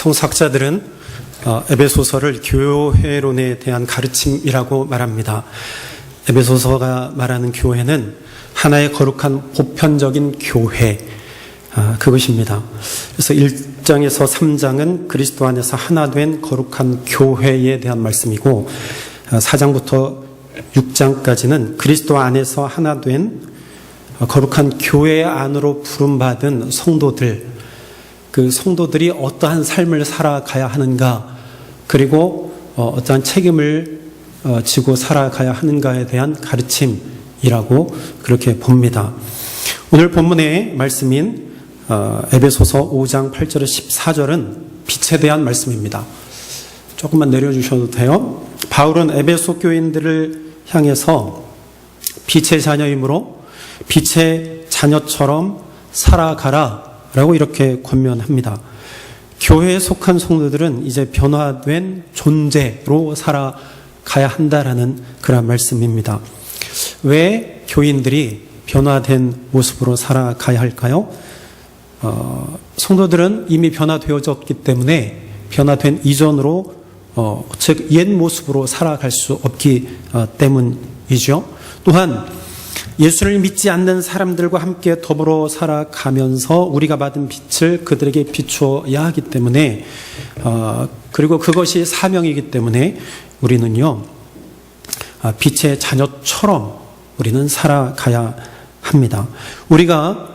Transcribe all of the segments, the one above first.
성서학자들은 에베소서를 교회론에 대한 가르침이라고 말합니다. 에베소서가 말하는 교회는 하나의 거룩한 보편적인 교회, 그것입니다. 그래서 1장에서 3장은 그리스도 안에서 하나 된 거룩한 교회에 대한 말씀이고, 4장부터 6장까지는 그리스도 안에서 하나 된 거룩한 교회 안으로 부름받은 성도들, 그 성도들이 어떠한 삶을 살아가야 하는가, 그리고 어떠한 책임을 지고 살아가야 하는가에 대한 가르침이라고 그렇게 봅니다. 오늘 본문의 말씀인 에베소서 5장 8절에서 14절은 빛에 대한 말씀입니다. 조금만 내려주셔도 돼요. 바울은 에베소 교인들을 향해서 빛의 자녀이므로 빛의 자녀처럼 살아가라 라고 이렇게 권면합니다. 교회에 속한 성도들은 이제 변화된 존재로 살아가야 한다라는 그런 말씀입니다. 왜 교인들이 변화된 모습으로 살아가야 할까요? 성도들은 이미 변화되어졌기 때문에 변화된 이전으로 즉 옛 모습으로 살아갈 수 없기 때문이죠. 또한 예수를 믿지 않는 사람들과 함께 더불어 살아가면서 우리가 받은 빛을 그들에게 비추어야 하기 때문에 그리고 그것이 사명이기 때문에 우리는요 빛의 자녀처럼 우리는 살아가야 합니다. 우리가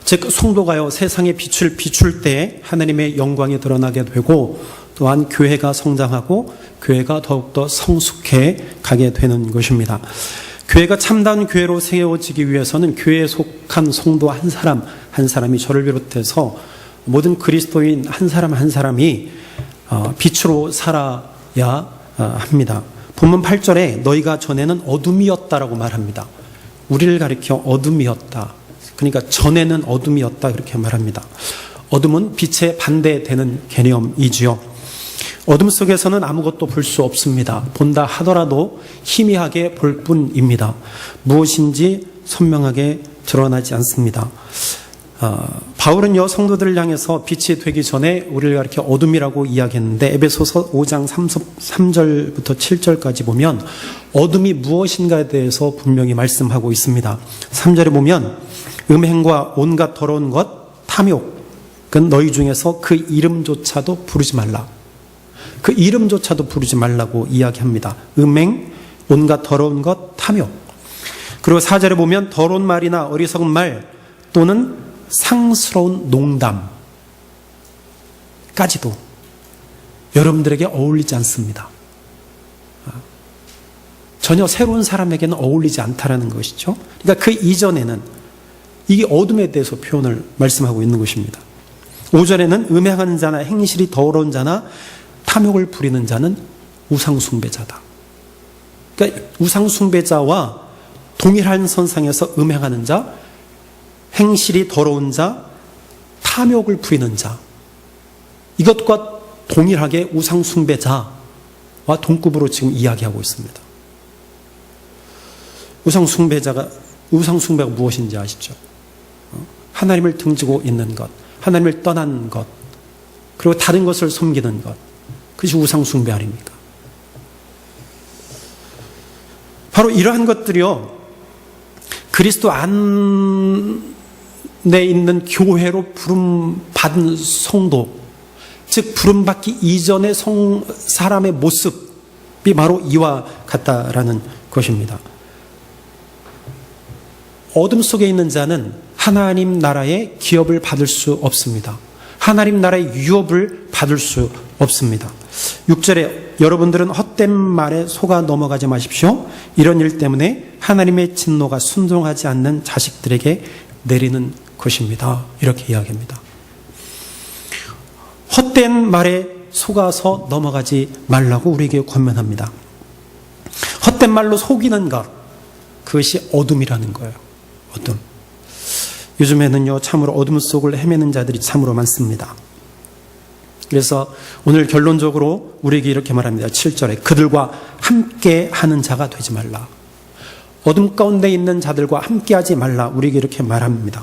즉 성도가요 세상의 빛을 비출 때 하나님의 영광이 드러나게 되고 또한 교회가 성장하고 교회가 더욱더 성숙해 가게 되는 것입니다. 교회가 참다운 교회로 세워지기 위해서는 교회에 속한 성도 한 사람 한 사람이 저를 비롯해서 모든 그리스도인 한 사람 한 사람이 빛으로 살아야 합니다. 본문 8절에 너희가 전에는 어둠이었다라고 말합니다. 우리를 가리켜 어둠이었다. 그러니까 전에는 어둠이었다 그렇게 말합니다. 어둠은 빛에 반대되는 개념이지요. 어둠 속에서는 아무것도 볼 수 없습니다. 본다 하더라도 희미하게 볼 뿐입니다. 무엇인지 선명하게 드러나지 않습니다. 바울은요 성도들을 향해서 빛이 되기 전에 우리를 가리켜 어둠이라고 이야기했는데 에베소서 5장 3절부터 7절까지 보면 어둠이 무엇인가에 대해서 분명히 말씀하고 있습니다. 3절에 보면 음행과 온갖 더러운 것, 탐욕은 너희 중에서 그 이름조차도 부르지 말라. 그 이름조차도 부르지 말라고 이야기합니다. 음행, 온갖 더러운 것, 탐욕. 그리고 4절에 보면 더러운 말이나 어리석은 말 또는 상스러운 농담까지도 여러분들에게 어울리지 않습니다. 전혀 새로운 사람에게는 어울리지 않다라는 것이죠. 그러니까 그 이전에는 이게 어둠에 대해서 표현을 말씀하고 있는 것입니다. 5절에는 음행하는 자나 행실이 더러운 자나 탐욕을 부리는 자는 우상숭배자다. 그러니까 우상숭배자와 동일한 선상에서 음행하는 자, 행실이 더러운 자, 탐욕을 부리는 자, 이것과 동일하게 우상숭배자와 동급으로 지금 이야기하고 있습니다. 우상숭배가 무엇인지 아시죠? 하나님을 등지고 있는 것, 하나님을 떠난 것, 그리고 다른 것을 섬기는 것, 그것이 우상숭배 아닙니까? 바로 이러한 것들이요 그리스도 안에 있는 교회로 부름받은 성도, 즉 부름받기 이전의 사람의 모습이 바로 이와 같다라는 것입니다. 어둠 속에 있는 자는 하나님 나라의 기업을 받을 수 없습니다. 하나님 나라의 유업을 받을 수 없습니다. 6절에 여러분들은 헛된 말에 속아 넘어가지 마십시오. 이런 일 때문에 하나님의 진노가 순종하지 않는 자식들에게 내리는 것입니다. 이렇게 이야기합니다. 헛된 말에 속아서 넘어가지 말라고 우리에게 권면합니다. 헛된 말로 속이는 것, 그것이 어둠이라는 거예요. 어둠. 요즘에는요 참으로 어둠 속을 헤매는 자들이 참으로 많습니다. 그래서 오늘 결론적으로 우리에게 이렇게 말합니다. 7절에 그들과 함께 하는 자가 되지 말라. 어둠 가운데 있는 자들과 함께 하지 말라. 우리에게 이렇게 말합니다.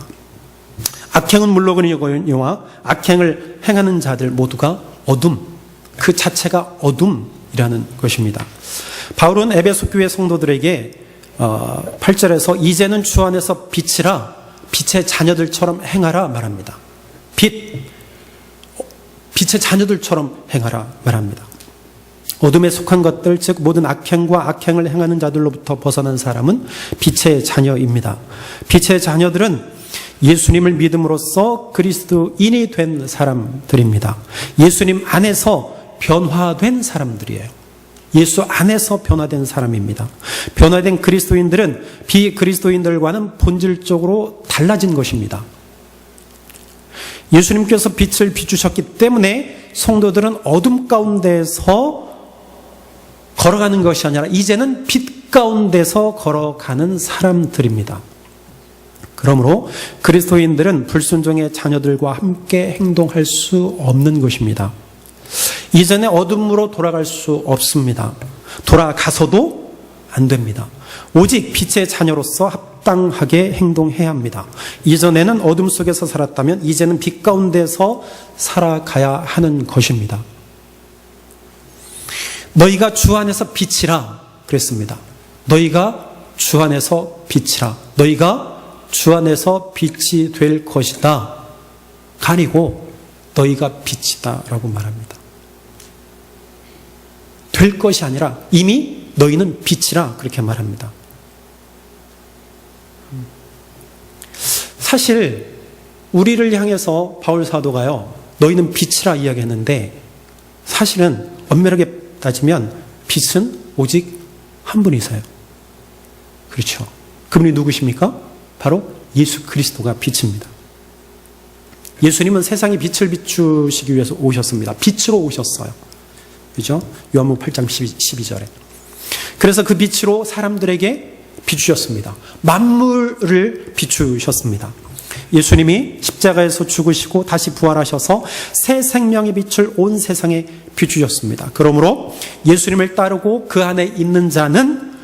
악행은 물론이거니와 악행을 행하는 자들 모두가 어둠, 그 자체가 어둠이라는 것입니다. 바울은 에베소 교회 성도들에게 8절에서 이제는 주 안에서 빛이라 빛의 자녀들처럼 행하라 말합니다. 빛의 자녀들처럼 행하라 말합니다. 어둠에 속한 것들, 즉 모든 악행과 악행을 행하는 자들로부터 벗어난 사람은 빛의 자녀입니다. 빛의 자녀들은 예수님을 믿음으로써 그리스도인이 된 사람들입니다. 예수님 안에서 변화된 사람들이에요. 예수 안에서 변화된 사람입니다. 변화된 그리스도인들은 비그리스도인들과는 본질적으로 달라진 것입니다. 예수님께서 빛을 비추셨기 때문에 성도들은 어둠 가운데서 걸어가는 것이 아니라 이제는 빛 가운데서 걸어가는 사람들입니다. 그러므로 그리스도인들은 불순종의 자녀들과 함께 행동할 수 없는 것입니다. 이전의 어둠으로 돌아갈 수 없습니다. 돌아가서도 안 됩니다. 오직 빛의 자녀로서 합당하게 행동해야 합니다. 이전에는 어둠 속에서 살았다면 이제는 빛 가운데서 살아가야 하는 것입니다. 너희가 주 안에서 빛이라 그랬습니다. 너희가 주 안에서 빛이라. 너희가 주 안에서 빛이 될 것이다. 아니고 너희가 빛이다 라고 말합니다. 될 것이 아니라 이미 너희는 빛이라 그렇게 말합니다. 사실 우리를 향해서 바울 사도가요, 너희는 빛이라 이야기했는데 사실은 엄밀하게 따지면 빛은 오직 한 분이세요. 그렇죠. 그분이 누구십니까? 바로 예수 그리스도가 빛입니다. 예수님은 세상에 빛을 비추시기 위해서 오셨습니다. 빛으로 오셨어요. 그죠? 요한복음 8장 12절에. 그래서 그 빛으로 사람들에게 비추셨습니다. 만물을 비추셨습니다. 예수님이 십자가에서 죽으시고 다시 부활하셔서 새 생명의 빛을 온 세상에 비추셨습니다. 그러므로 예수님을 따르고 그 안에 있는 자는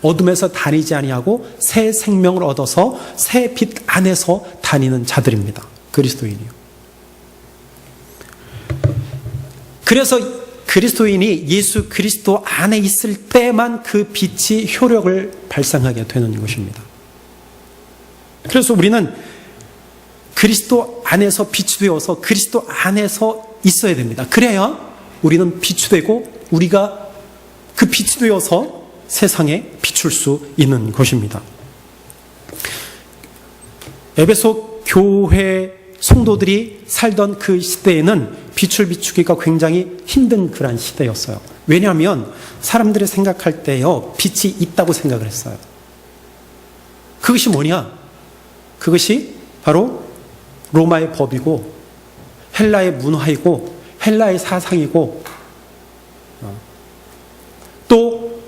어둠에서 다니지 아니하고 새 생명을 얻어서 새 빛 안에서 다니는 자들입니다. 그리스도인이요. 그래서 그리스도인이 예수 그리스도 안에 있을 때만 그 빛이 효력을 발산하게 되는 것입니다. 그래서 우리는 그리스도 안에서 빛이 되어서 그리스도 안에서 있어야 됩니다. 그래야 우리는 빛이 되고 우리가 그 빛이 되어서 세상에 비출 수 있는 것입니다. 에베소 교회 성도들이 살던 그 시대에는 빛을 비추기가 굉장히 힘든 그런 시대였어요. 왜냐하면 사람들이 생각할 때요, 빛이 있다고 생각을 했어요. 그것이 뭐냐? 그것이 바로 로마의 법이고 헬라의 문화이고 헬라의 사상이고 또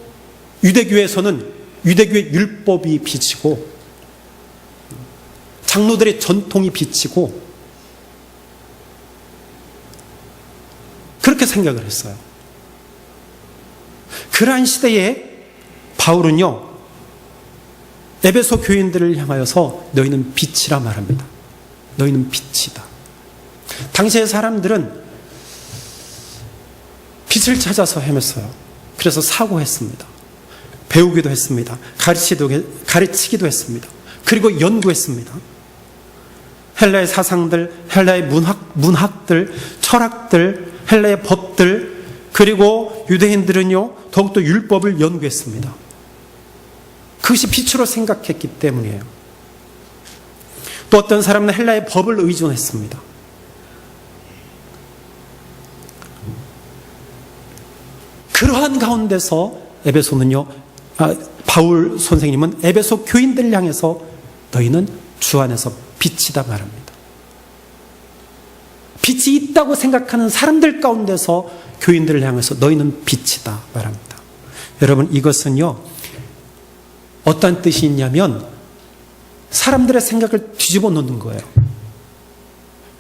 유대교에서는 유대교의 율법이 빛이고 장로들의 전통이 빛이고 그렇게 생각을 했어요. 그러한 시대에 바울은요, 에베소 교인들을 향하여서 너희는 빛이라 말합니다. 너희는 빛이다. 당시의 사람들은 빛을 찾아서 헤맸어요. 그래서 사고했습니다. 배우기도 했습니다. 가르치기도 했습니다. 그리고 연구했습니다. 헬라의 사상들, 헬라의 문학들, 철학들, 헬라의 법들, 그리고 유대인들은요, 더욱더 율법을 연구했습니다. 그것이 빛으로 생각했기 때문이에요. 또 어떤 사람은 헬라의 법을 의존했습니다. 그러한 가운데서 에베소는요, 바울 선생님은 에베소 교인들을 향해서 너희는 주 안에서 빛이다 말합니다. 빛이 있다고 생각하는 사람들 가운데서 교인들을 향해서 너희는 빛이다 말합니다. 여러분, 이것은요, 어떤 뜻이 있냐면 사람들의 생각을 뒤집어 놓는 거예요.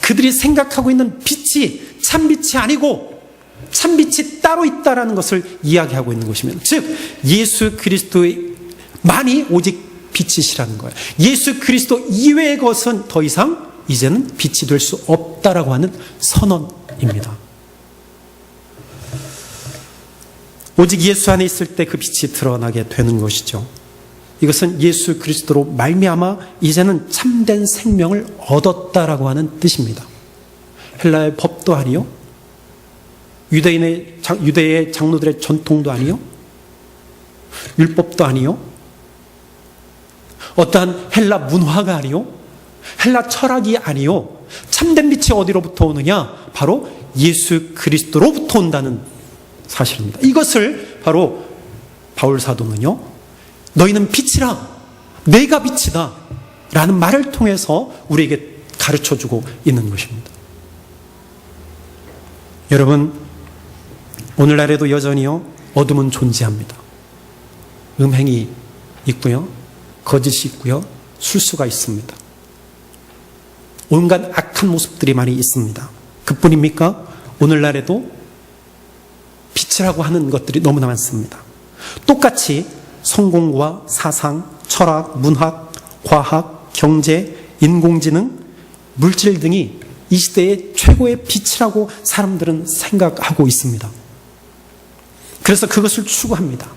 그들이 생각하고 있는 빛이 참빛이 아니고 참빛이 따로 있다라는 것을 이야기하고 있는 것이면, 즉 예수 그리스도만이 오직 빛이시라는 거예요. 예수 그리스도 이외의 것은 더 이상 이제는 빛이 될 수 없다라고 하는 선언입니다. 오직 예수 안에 있을 때 그 빛이 드러나게 되는 것이죠. 이것은 예수 그리스도로 말미암아 이제는 참된 생명을 얻었다라고 하는 뜻입니다. 헬라의 법도 아니요, 유대의 장로들의 전통도 아니요, 율법도 아니요, 어떠한 헬라 문화가 아니요, 헬라 철학이 아니요, 참된 빛이 어디로부터 오느냐? 바로 예수 그리스도로부터 온다는 사실입니다. 이것을 바로 바울 사도는요, 너희는 빛이라, 내가 빛이다 라는 말을 통해서 우리에게 가르쳐주고 있는 것입니다. 여러분, 오늘날에도 여전히요, 어둠은 존재합니다. 음행이 있고요, 거짓이 있고요, 술수가 있습니다. 온갖 악한 모습들이 많이 있습니다. 그뿐입니까? 오늘날에도 빛이라고 하는 것들이 너무나 많습니다. 똑같이 성공과 사상, 철학, 문학, 과학, 경제, 인공지능, 물질 등이 이 시대의 최고의 빛이라고 사람들은 생각하고 있습니다. 그래서 그것을 추구합니다.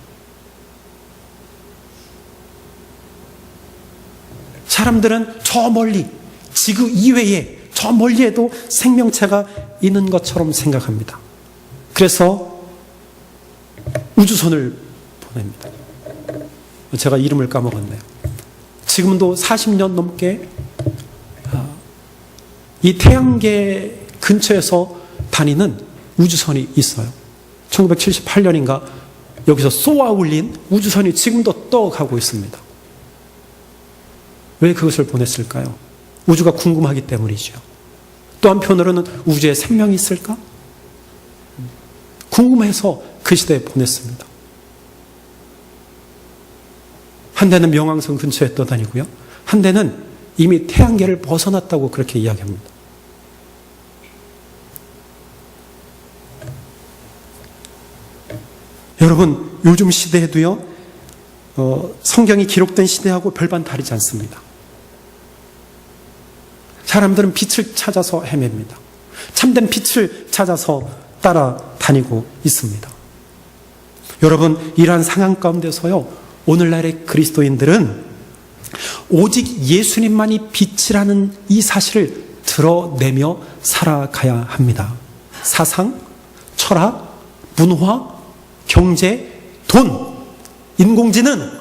사람들은 저 멀리, 지구 이외에 저 멀리에도 생명체가 있는 것처럼 생각합니다. 그래서 우주선을 보냅니다. 제가 이름을 까먹었네요. 지금도 40년 넘게 이 태양계 근처에서 다니는 우주선이 있어요. 1978년인가 여기서 쏘아 올린 우주선이 지금도 떠가고 있습니다. 왜 그것을 보냈을까요? 우주가 궁금하기 때문이죠. 또 한편으로는 우주에 생명이 있을까? 궁금해서 그 시대에 보냈습니다. 한 대는 명왕성 근처에 떠다니고요, 한 대는 이미 태양계를 벗어났다고 그렇게 이야기합니다. 여러분, 요즘 시대에도요, 성경이 기록된 시대하고 별반 다르지 않습니다. 사람들은 빛을 찾아서 헤맵니다. 참된 빛을 찾아서 따라다니고 있습니다. 여러분, 이러한 상황 가운데서요, 오늘날의 그리스도인들은 오직 예수님만이 빛이라는 이 사실을 드러내며 살아가야 합니다. 사상, 철학, 문화, 경제, 돈, 인공지능,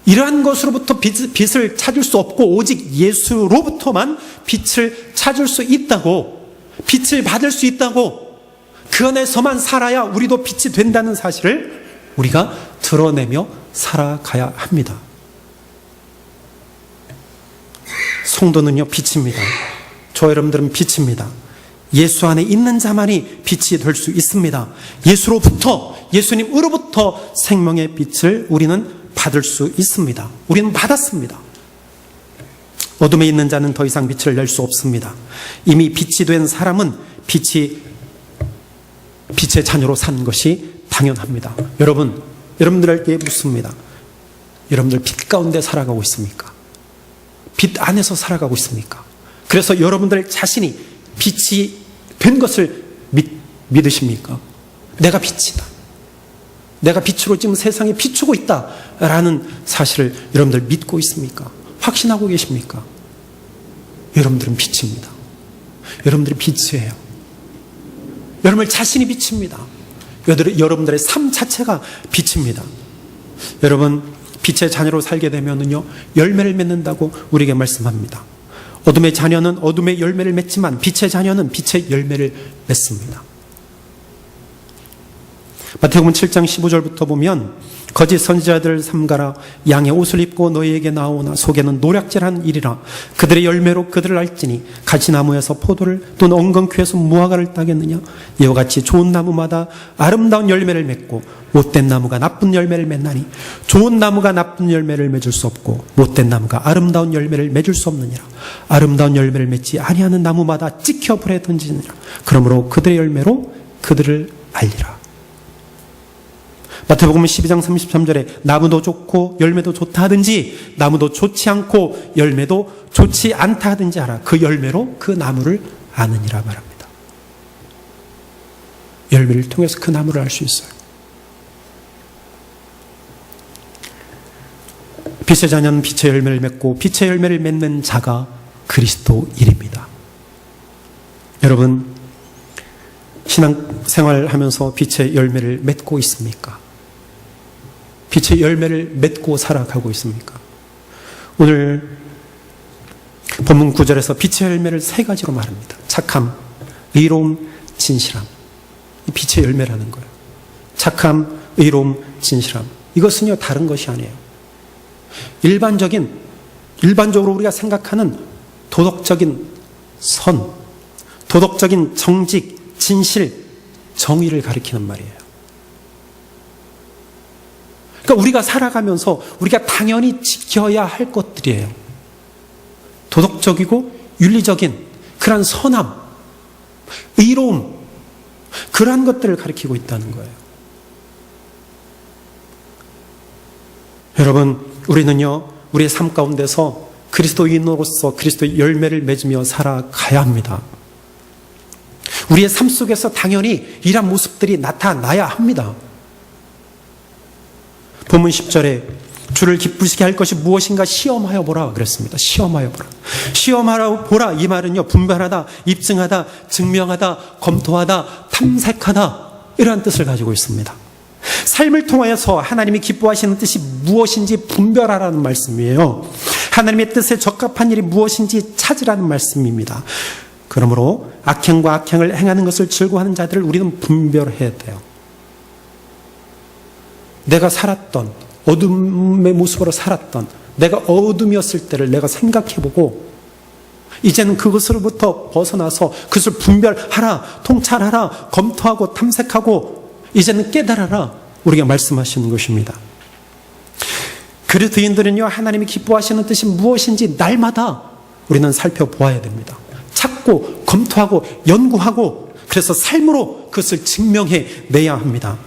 이러한 것으로부터 빛을 찾을 수 없고 오직 예수로부터만 빛을 찾을 수 있다고, 빛을 받을 수 있다고, 그 안에서만 살아야 우리도 빛이 된다는 사실을 우리가 드러내며 살아가야 합니다. 성도는요, 빛입니다. 저 여러분들은 빛입니다. 예수 안에 있는 자만이 빛이 될 수 있습니다. 예수로부터, 예수님으로부터 생명의 빛을 우리는 받을 수 있습니다. 우리는 받았습니다. 어둠에 있는 자는 더 이상 빛을 낼 수 없습니다. 이미 빛이 된 사람은 빛의 자녀로 사는 것이 당연합니다. 여러분들에게 묻습니다. 여러분들 빛 가운데 살아가고 있습니까? 빛 안에서 살아가고 있습니까? 그래서 여러분들 자신이 빛이 된 것을 믿으십니까? 내가 빛이다, 내가 빛으로 지금 세상에 비추고 있다라는 사실을 여러분들 믿고 있습니까? 확신하고 계십니까? 여러분들은 빛입니다. 여러분들이 빛이에요. 여러분들 자신이 빛입니다. 여러분들의 삶 자체가 빛입니다. 여러분, 빛의 자녀로 살게 되면은요, 열매를 맺는다고 우리에게 말씀합니다. 어둠의 자녀는 어둠의 열매를 맺지만 빛의 자녀는 빛의 열매를 맺습니다. 마태복음 7장 15절부터 보면 거짓 선지자들을 삼가라. 양의 옷을 입고 너희에게 나오나 속에는 노략질한 일이라. 그들의 열매로 그들을 알지니 가시나무에서 포도를 또는 엉겅퀴에서 무화과를 따겠느냐. 이와 같이 좋은 나무마다 아름다운 열매를 맺고 못된 나무가 나쁜 열매를 맺나니 좋은 나무가 나쁜 열매를 맺을 수 없고 못된 나무가 아름다운 열매를 맺을 수 없느니라. 아름다운 열매를 맺지 아니하는 나무마다 찍혀 불에 던지느니라. 그러므로 그들의 열매로 그들을 알리라. 마태복음 12장 33절에 나무도 좋고 열매도 좋다 하든지 나무도 좋지 않고 열매도 좋지 않다 하든지 알아. 그 열매로 그 나무를 아느니라 말합니다. 열매를 통해서 그 나무를 알 수 있어요. 빛의 자녀는 빛의 열매를 맺고 빛의 열매를 맺는 자가 그리스도인입니다. 여러분, 신앙생활 하면서 빛의 열매를 맺고 있습니까? 빛의 열매를 맺고 살아가고 있습니까? 오늘 본문 9절에서 빛의 열매를 세 가지로 말합니다. 착함, 의로움, 진실함. 이 빛의 열매라는 거예요. 착함, 의로움, 진실함. 이것은요, 다른 것이 아니에요. 일반적으로 우리가 생각하는 도덕적인 선, 도덕적인 정직, 진실, 정의를 가리키는 말이에요. 그러니까 우리가 살아가면서 우리가 당연히 지켜야 할 것들이에요. 도덕적이고 윤리적인 그러한 선함, 의로움, 그러한 것들을 가리키고 있다는 거예요. 여러분, 우리는요, 우리의 삶 가운데서 그리스도인으로서 그리스도의 열매를 맺으며 살아가야 합니다. 우리의 삶 속에서 당연히 이런 모습들이 나타나야 합니다. 본문 10절에 주를 기쁘시게 할 것이 무엇인가 시험하여 보라 그랬습니다. 시험하여 보라. 시험하여 보라, 이 말은요, 분별하다, 입증하다, 증명하다, 검토하다, 탐색하다, 이러한 뜻을 가지고 있습니다. 삶을 통하여서 하나님이 기뻐하시는 뜻이 무엇인지 분별하라는 말씀이에요. 하나님의 뜻에 적합한 일이 무엇인지 찾으라는 말씀입니다. 그러므로 악행과 악행을 행하는 것을 즐거워하는 자들을 우리는 분별해야 돼요. 내가 살았던, 어둠의 모습으로 살았던, 내가 어둠이었을 때를 내가 생각해보고 이제는 그것으로부터 벗어나서 그것을 분별하라, 통찰하라, 검토하고 탐색하고 이제는 깨달아라, 우리가 말씀하시는 것입니다. 그리스도인들은요, 하나님이 기뻐하시는 뜻이 무엇인지 날마다 우리는 살펴보아야 됩니다. 찾고 검토하고 연구하고, 그래서 삶으로 그것을 증명해 내야 합니다.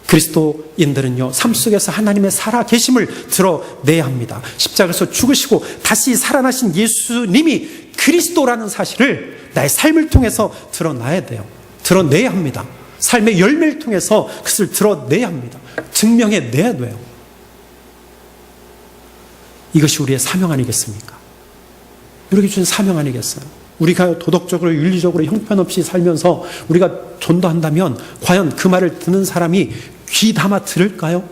그리스도인들은요, 삶 속에서 하나님의 살아계심을 드러내야 합니다. 십자가에서 죽으시고 다시 살아나신 예수님이 그리스도라는 사실을 나의 삶을 통해서 드러나야 돼요. 드러내야 합니다. 삶의 열매를 통해서 그것을 드러내야 합니다. 증명해내야 돼요. 이것이 우리의 사명 아니겠습니까? 우리에게 주신 사명 아니겠어요? 우리가 도덕적으로 윤리적으로 형편없이 살면서 우리가 전도한다면 과연 그 말을 듣는 사람이 귀 담아 들을까요?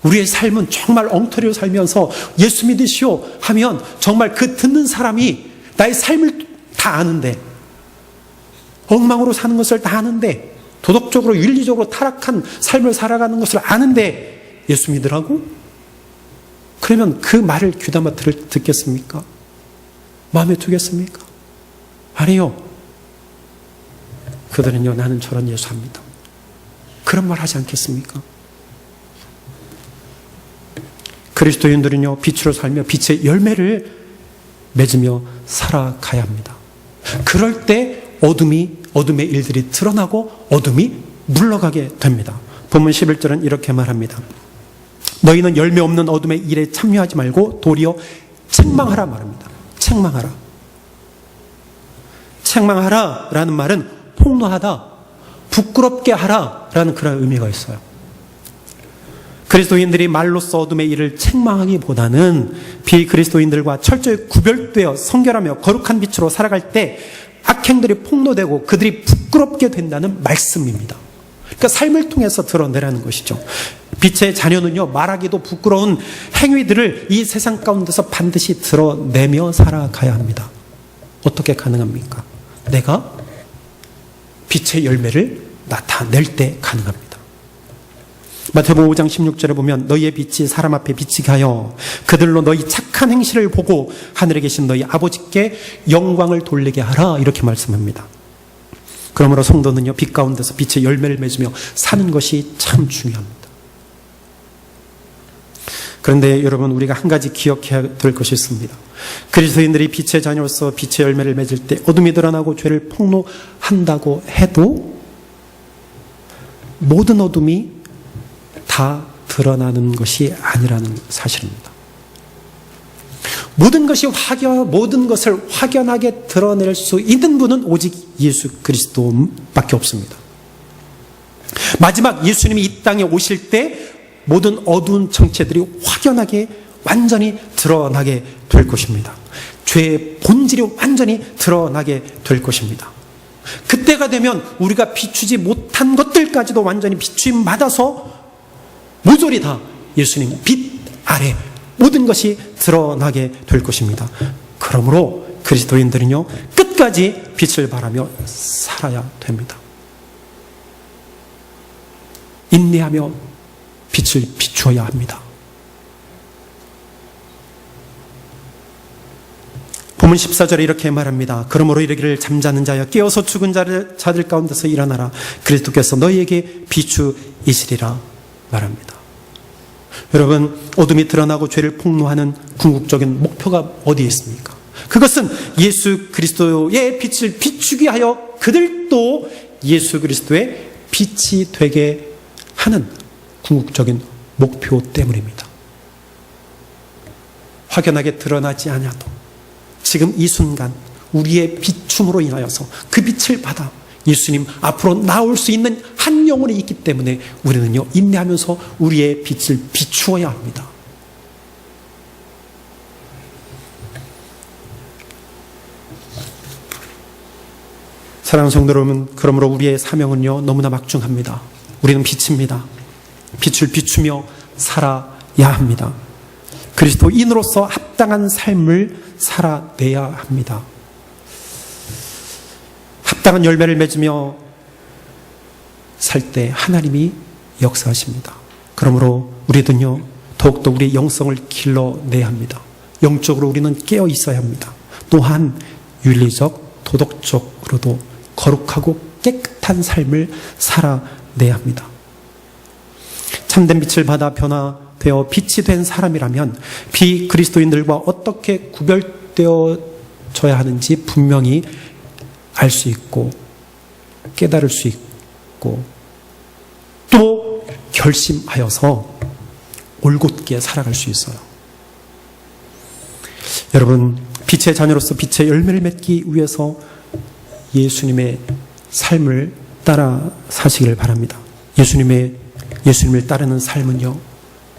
우리의 삶은 정말 엉터리로 살면서 예수 믿으시오 하면 정말 그 듣는 사람이 나의 삶을 다 아는데, 엉망으로 사는 것을 다 아는데, 도덕적으로 윤리적으로 타락한 삶을 살아가는 것을 아는데 예수 믿으라고? 그러면 그 말을 귀담아 듣겠습니까? 마음에 두겠습니까? 아니요. 그들은요, 나는 저런 예수 합니다, 그런 말 하지 않겠습니까? 그리스도인들은요, 빛으로 살며 빛의 열매를 맺으며 살아가야 합니다. 그럴 때 어둠의 일들이 드러나고 어둠이 물러가게 됩니다. 본문 11절은 이렇게 말합니다. 너희는 열매 없는 어둠의 일에 참여하지 말고 도리어 책망하라 말합니다. 책망하라. 책망하라 라는 말은 폭로하다, 부끄럽게 하라 라는 그런 의미가 있어요. 그리스도인들이 말로써 어둠의 일을 책망하기보다는 비그리스도인들과 철저히 구별되어 성결하며 거룩한 빛으로 살아갈 때 악행들이 폭로되고 그들이 부끄럽게 된다는 말씀입니다. 그러니까 삶을 통해서 드러내라는 것이죠. 빛의 자녀는요, 말하기도 부끄러운 행위들을 이 세상 가운데서 반드시 드러내며 살아가야 합니다. 어떻게 가능합니까? 내가 빛의 열매를 나타낼 때 가능합니다. 마태복음 5장 16절에 보면 너희의 빛이 사람 앞에 비치게 하여 그들로 너희 착한 행실을 보고 하늘에 계신 너희 아버지께 영광을 돌리게 하라, 이렇게 말씀합니다. 그러므로 성도는요, 빛 가운데서 빛의 열매를 맺으며 사는 것이 참 중요합니다. 그런데 여러분, 우리가 한 가지 기억해야 될 것이 있습니다. 그리스도인들이 빛의 자녀로서 빛의 열매를 맺을 때 어둠이 드러나고 죄를 폭로한다고 해도 모든 어둠이 다 드러나는 것이 아니라는 사실입니다. 모든 것을 확연하게 드러낼 수 있는 분은 오직 예수 그리스도밖에 없습니다. 마지막 예수님이 이 땅에 오실 때 모든 어두운 정체들이 확연하게 완전히 드러나게 될 것입니다. 죄의 본질이 완전히 드러나게 될 것입니다. 그때가 되면 우리가 비추지 못한 것들까지도 완전히 비추임 받아서 모조리 다 예수님 빛 아래 모든 것이 드러나게 될 것입니다. 그러므로 그리스도인들은요, 끝까지 빛을 발하며 살아야 됩니다. 인내하며 빛을 비추어야 합니다. 본문 14절에 이렇게 말합니다. 그러므로 이르기를 잠자는 자여 깨어서 죽은 자들 가운데서 일어나라. 그리스도께서 너희에게 비추이시리라 말합니다. 여러분, 어둠이 드러나고 죄를 폭로하는 궁극적인 목표가 어디에 있습니까? 그것은 예수 그리스도의 빛을 비추게 하여 그들도 예수 그리스도의 빛이 되게 하는 궁극적인 목표 때문입니다. 확연하게 드러나지 않아도 지금 이 순간 우리의 비춤으로 인하여서 그 빛을 받아 예수님 앞으로 나올 수 있는 한 영혼이 있기 때문에 우리는요, 인내하면서 우리의 빛을 비추어야 합니다. 사랑하는 성도 여러분, 그러므로 우리의 사명은요, 너무나 막중합니다. 우리는 빛입니다. 빛을 비추며 살아야 합니다. 그리스도인으로서 합당한 삶을 살아내야 합니다. 합당한 열매를 맺으며 살 때 하나님이 역사하십니다. 그러므로 우리는요, 더욱더 우리의 영성을 길러내야 합니다. 영적으로 우리는 깨어 있어야 합니다. 또한 윤리적, 도덕적으로도 거룩하고 깨끗한 삶을 살아내야 합니다. 참된 빛을 받아 변화되어 빛이 된 사람이라면 비그리스도인들과 어떻게 구별되어져야 하는지 분명히 알 수 있고 깨달을 수 있고 또 결심하여서 올곧게 살아갈 수 있어요. 여러분, 빛의 자녀로서 빛의 열매를 맺기 위해서 예수님의 삶을 따라 사시기를 바랍니다. 예수님을 따르는 삶은요,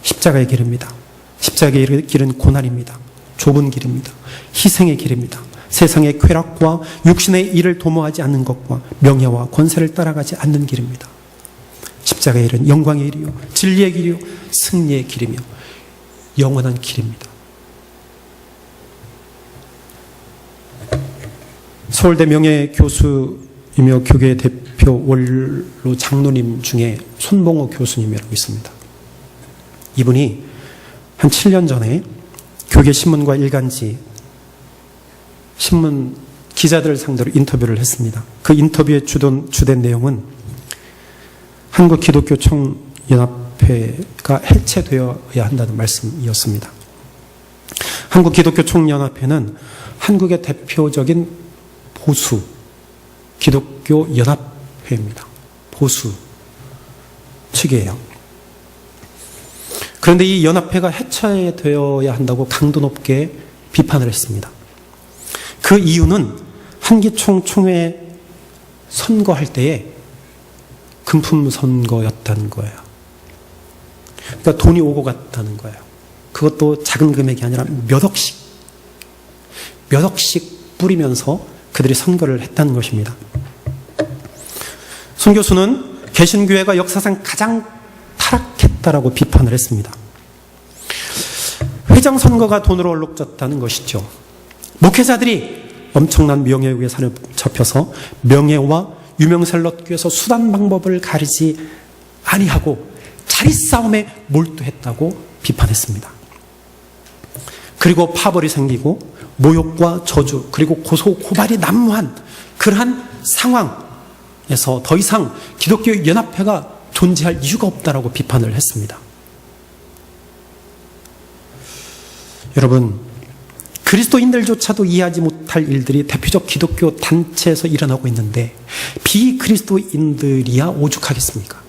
십자가의 길입니다. 십자가의 길은 고난입니다. 좁은 길입니다. 희생의 길입니다. 세상의 쾌락과 육신의 일을 도모하지 않는 것과 명예와 권세를 따라가지 않는 길입니다. 십자가의 길은 영광의 길이요, 진리의 길이요, 승리의 길이며 영원한 길입니다. 서울대 명예교수이며 교계 대표 원로 장로님 중에 손봉호 교수님이라고 있습니다. 이분이 한 7년 전에 교계신문과 일간지 신문 기자들을 상대로 인터뷰를 했습니다. 그 인터뷰의 주된 내용은 한국기독교총연합회가 해체되어야 한다는 말씀이었습니다. 한국기독교총연합회는 한국의 대표적인 보수 기독교 연합회입니다. 보수 측이에요. 그런데 이 연합회가 해체되어야 한다고 강도 높게 비판을 했습니다. 그 이유는 한기총 총회 선거할 때에 금품 선거였다는 거예요. 그러니까 돈이 오고 갔다는 거예요. 그것도 작은 금액이 아니라 몇 억씩 뿌리면서 그들이 선거를 했다는 것입니다. 손 교수는 개신교회가 역사상 가장 타락했다라고 비판을 했습니다. 회장 선거가 돈으로 얼룩졌다는 것이죠. 목회자들이 엄청난 명예욕에 사로잡혀서 명예와 유명세를 얻기 위해서 수단 방법을 가리지 아니하고 자리싸움에 몰두했다고 비판했습니다. 그리고 파벌이 생기고 모욕과 저주 그리고 고소 고발이 난무한 그러한 상황에서 더 이상 기독교 연합회가 존재할 이유가 없다라고 비판을 했습니다. 여러분, 그리스도인들조차도 이해하지 못할 일들이 대표적 기독교 단체에서 일어나고 있는데 비그리스도인들이야 오죽하겠습니까?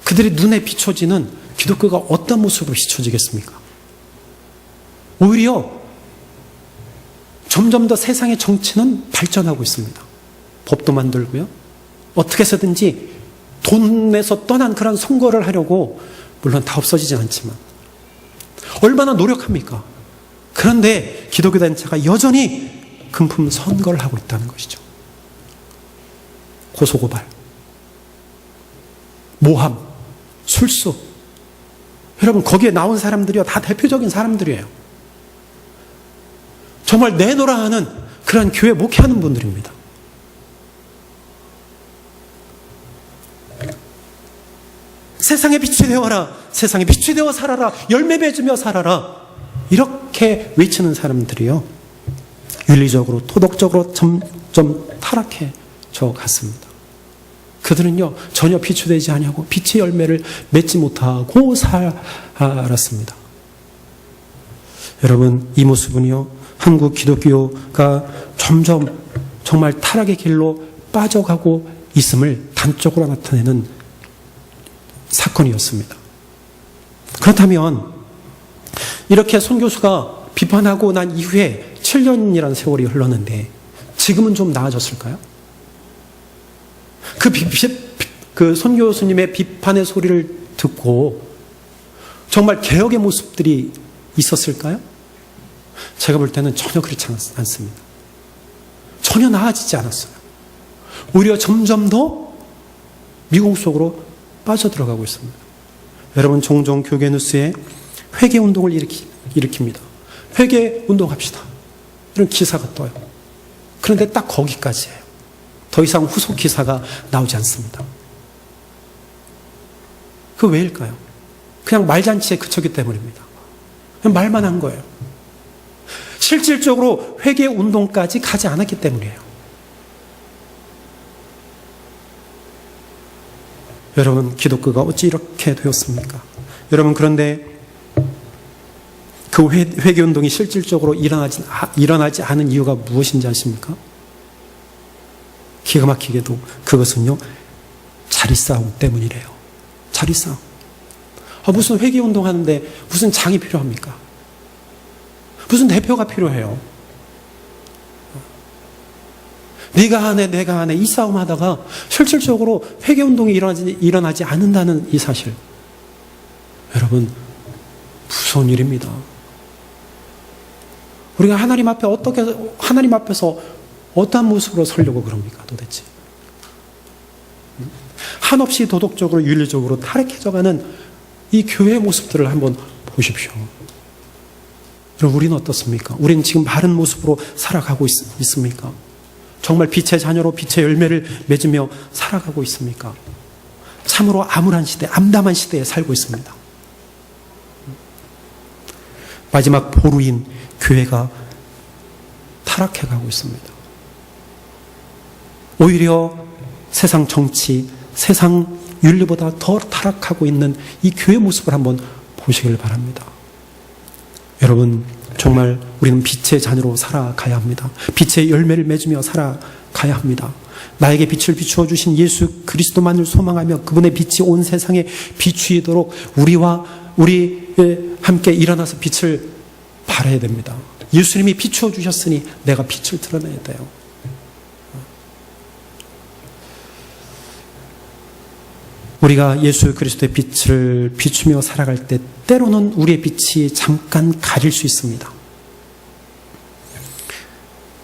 그들의 눈에 비춰지는 기독교가 어떤 모습으로 비춰지겠습니까? 오히려 점점 더 세상의 정치는 발전하고 있습니다. 법도 만들고요. 어떻게 해서든지 돈 내서 떠난 그런 선거를 하려고 물론 다 없어지지 않지만 얼마나 노력합니까? 그런데 기독교 단체가 여전히 금품 선거를 하고 있다는 것이죠. 고소고발, 모함, 술수. 여러분 거기에 나온 사람들이요 다 대표적인 사람들이에요. 정말 내노라 하는 그런 교회 목회하는 분들입니다. 세상에 빛이 되어라, 세상에 빛이 되어 살아라, 열매 맺으며 살아라, 이렇게 외치는 사람들이요 윤리적으로 도덕적으로 점점 타락해져 갔습니다. 그들은요 전혀 비추되지 아니하고 빛의 열매를 맺지 못하고 살았습니다. 여러분 이 모습은요 한국 기독교가 점점 정말 타락의 길로 빠져가고 있음을 단적으로 나타내는 사건이었습니다. 그렇다면 이렇게 손 교수가 비판하고 난 이후에 7년이라는 세월이 흘렀는데 지금은 좀 나아졌을까요? 그 손 교수님의 비판의 소리를 듣고 정말 개혁의 모습들이 있었을까요? 제가 볼 때는 전혀 그렇지 않습니다. 전혀 나아지지 않았어요. 오히려 점점 더 미궁 속으로 빠져들어가고 있습니다. 여러분 종종 교계 뉴스에 회개운동을 일으킵니다. 회개운동합시다. 이런 기사가 떠요. 그런데 딱 거기까지예요. 더 이상 후속 기사가 나오지 않습니다. 그 왜일까요? 그냥 말잔치에 그쳤기 때문입니다. 그냥 말만 한 거예요. 실질적으로 회개운동까지 가지 않았기 때문이에요. 여러분 기독교가 어찌 이렇게 되었습니까? 여러분 그런데 그 회개운동이 실질적으로 일어나지 않은 이유가 무엇인지 아십니까? 기가 막히게도 그것은요 자리싸움 때문이래요. 자리싸움. 무슨 회개운동 하는데 무슨 장이 필요합니까? 무슨 대표가 필요해요? 네가 하네 내가 하네 이 싸움 하다가 실질적으로 회개운동이 일어나지 않는다는 이 사실, 여러분 무서운 일입니다. 우리가 하나님 앞에서 어떠한 모습으로 서려고 그럽니까 도대체? 한없이 도덕적으로 윤리적으로 타락해져가는 이 교회의 모습들을 한번 보십시오. 여러분 우리는 어떻습니까? 우리는 지금 바른 모습으로 살아가고 있습니까? 정말 빛의 자녀로 빛의 열매를 맺으며 살아가고 있습니까? 참으로 암울한 시대, 암담한 시대에 살고 있습니다. 마지막 보루인 교회가 타락해가고 있습니다. 오히려 세상 정치, 세상 윤리보다 더 타락하고 있는 이 교회 모습을 한번 보시길 바랍니다. 여러분 정말 우리는 빛의 자녀로 살아가야 합니다. 빛의 열매를 맺으며 살아가야 합니다. 나에게 빛을 비추어 주신 예수 그리스도만을 소망하며 그분의 빛이 온 세상에 비추이도록 우리 함께 일어나서 빛을 발해야 됩니다. 예수님이 비추어 주셨으니 내가 빛을 드러내야 돼요. 우리가 예수 그리스도의 빛을 비추며 살아갈 때 때로는 우리의 빛이 잠깐 가릴 수 있습니다.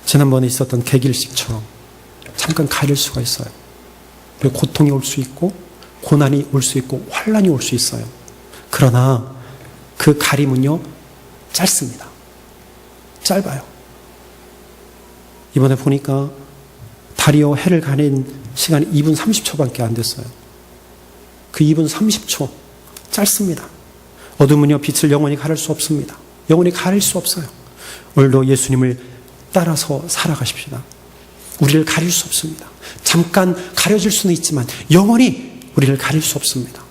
지난번에 있었던 개길식처럼 잠깐 가릴 수가 있어요. 고통이 올 수 있고 고난이 올 수 있고 환난이 올 수 있어요. 그러나 그 가림은요 짧습니다. 짧아요. 이번에 보니까 달이요 해를 가린 시간이 2분 30초밖에 안 됐어요. 그 2분 30초 짧습니다. 어둠은요 빛을 영원히 가릴 수 없습니다. 영원히 가릴 수 없어요. 오늘도 예수님을 따라서 살아가십시다. 우리를 가릴 수 없습니다. 잠깐 가려질 수는 있지만 영원히 우리를 가릴 수 없습니다.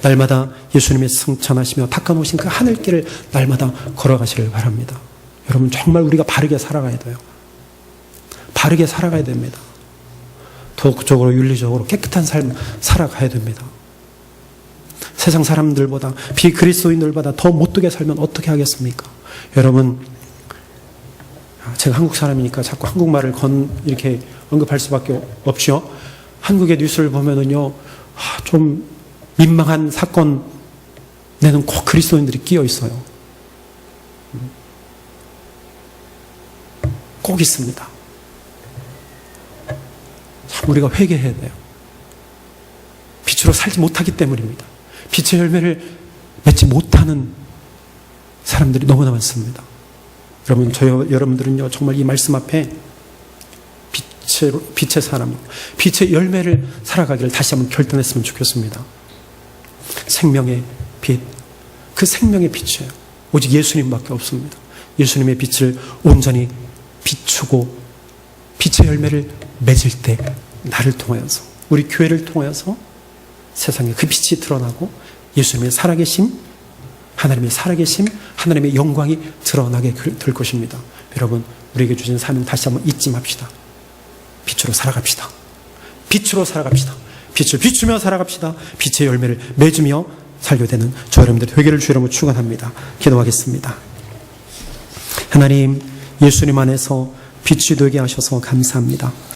날마다 예수님의 승천하시며 닦아놓으신 그 하늘길을 날마다 걸어가시길 바랍니다. 여러분 정말 우리가 바르게 살아가야 돼요. 바르게 살아가야 됩니다. 도덕적으로 윤리적으로 깨끗한 삶 살아가야 됩니다. 세상 사람들보다 비그리스도인들보다 더 못되게 살면 어떻게 하겠습니까? 여러분 제가 한국 사람이니까 자꾸 한국말을 이렇게 언급할 수밖에 없죠. 한국의 뉴스를 보면은요 좀 민망한 사건에는 꼭 그리스도인들이 끼어 있어요. 꼭 있습니다. 참 우리가 회개해야 돼요. 빛으로 살지 못하기 때문입니다. 빛의 열매를 맺지 못하는 사람들이 너무나 많습니다. 여러분, 여러분들은요, 정말 이 말씀 앞에 빛의 사람, 빛의 열매를 살아가기를 다시 한번 결단했으면 좋겠습니다. 생명의 빛, 그 생명의 빛이에요. 오직 예수님밖에 없습니다. 예수님의 빛을 온전히 비추고 빛의 열매를 맺을 때 나를 통하여서, 우리 교회를 통하여서 세상에 그 빛이 드러나고 예수님의 살아계심, 하나님의 살아계심, 하나님의 영광이 드러나게 될 것입니다. 여러분, 우리에게 주신 사명 다시 한번 잊지 맙시다. 빛으로 살아갑시다. 빛으로 살아갑시다. 빛을 비추며 살아갑시다. 빛의 열매를 맺으며 살게 되는 저 여러분들의 회개를 주 이름으로 축원합니다. 기도하겠습니다. 하나님, 예수님 안에서 빛이 되게 하셔서 감사합니다.